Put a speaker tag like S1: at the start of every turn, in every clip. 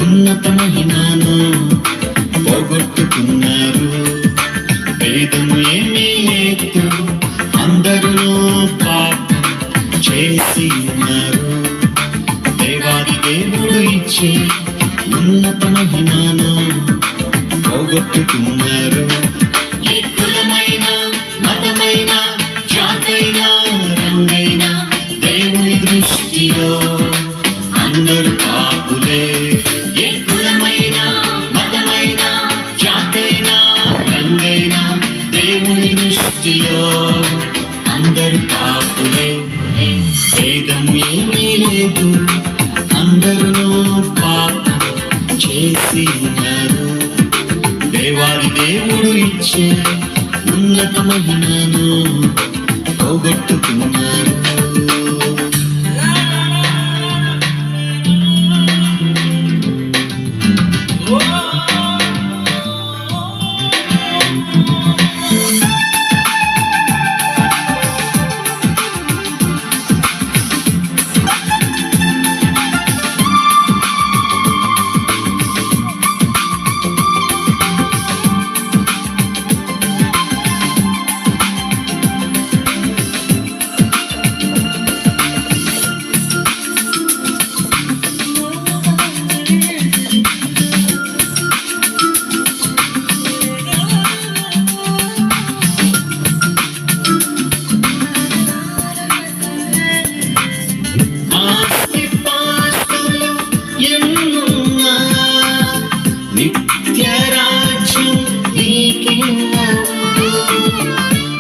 S1: ఉన్నత మహిమను పోగొట్టుకున్నారు. వేదము ఏమీ లేదు, అందరూ పాపం చేసి ఉన్నారు. దేవాది దేవుడు ఇచ్చే ఉన్నత మహిమను పోగొట్టుకున్నారు. ఏ కులమైన మతమైన జాతైన రంగైన దేవుని దృష్టిలో అందరూ పాపులే. ఏ కులమైన మతమైన జాతైన రంగైన దేవుని దృష్టిలో అందరూ పాపులే. భేదం ఏమీ లేదు, అందరూ పాపం చేసి ఉన్నారు. దేవాది దేవుడు ఇచ్చే ఉన్నత మహిమను పోగొట్టుకున్నారు.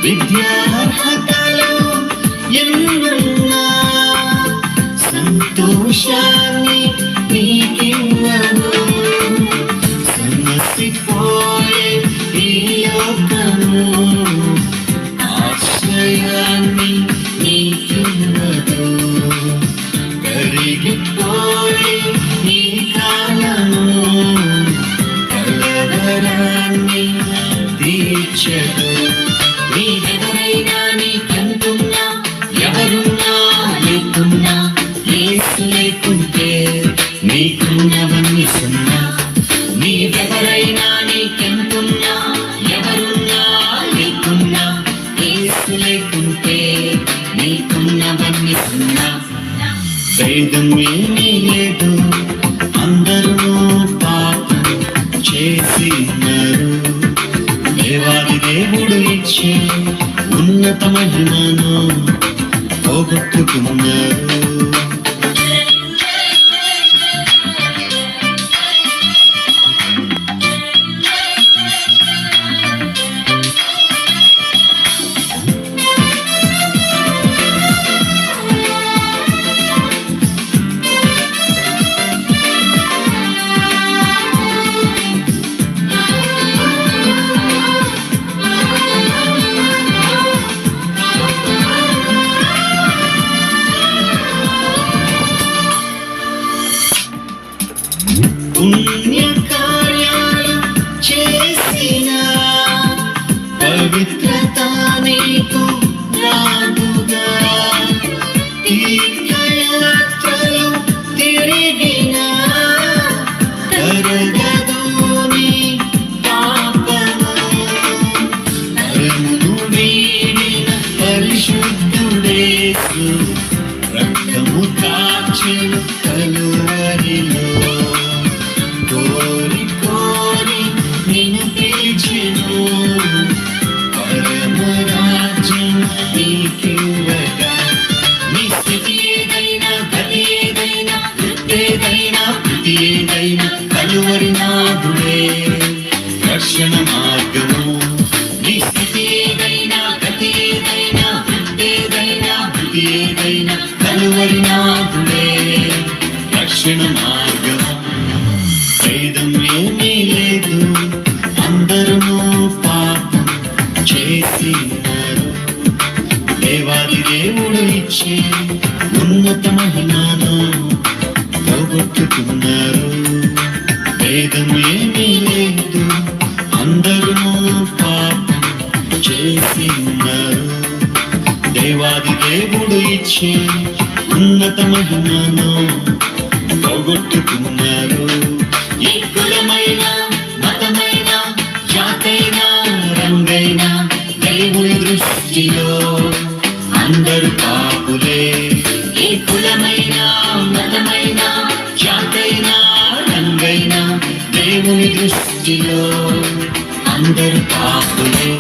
S1: విద్యార్హతలు ఎన్నున్నా సంతోషాన్ని నీకివ్వను. సమసిపోయే ఈ లోకము ఆశ్రయాన్ని నీకివ్వదు. కరిగిపోయే ఈ కాలము కలవరాన్ని తీర్చదు. నీవెవరైనా నీకెంతున్నా ఎవరున్నా లేకున్నా యేసు లేకుంటే నీకున్నవన్నీ సున్నా. నీవెవరైనా నీకెంతున్నా ఎవరున్నా లేకున్నా యేసు లేకుంటే నీకున్నవన్నీ సున్నా. భేదం ఏమీ లేదు, అందరూ పాపం చేసి ఉన్నారు. దేవాది దేవుడు ఇచ్చే ఉన్నత మహిమను పోగొట్టుకున్నారు. పుణ్యకార్యాలు చేసిన పవిత్రత నీకు రాదుగా. తీర్థయాత్రలు తిరిగిన కరగదు నీ పాపము. నరమును వీడిన పరిశుద్ధుడేసు రక్తము కాచెను కలువరిలో. కోరి కోరి నిన్ను పిలిచెను, పరమరాజ్యం నీకివ్వగా. నీ స్థితి ఏదైనా గతి ఏదైనా వృత్తేదైనా కృతి ఏదైనా కలువరి నాదుడే రక్షణ మార్గము. నీ స్థితి ఏదైనా గతి ఏదైనా వృత్తేదైనా కృతి ఏదైనా కలువరి నాదుడే రక్షణ మార్గము. భేదం ఏమీ లేదు, అందరూ పాపం చేసి చేసి ఉన్నారు. దేవాది దేవుడు ఇచ్చే ఉన్నత మహిమను పోగొట్టుకున్నారు. భేదం ఏమీ లేదు, అందరూ పాపం చేసి ఉన్నారు. దేవాది దేవుడు ఇచ్చే ఉన్నత మహిమను పోగొట్టుకున్నారు. ఏ కులమైన మతమైన జాతైన రంగైన దేవుని దృష్టిలో అందరూ పాపులే. ఏ కులమైన మతమైన జాతైన రంగైన దేవుని దృష్టిలో అందరూ పాపులే.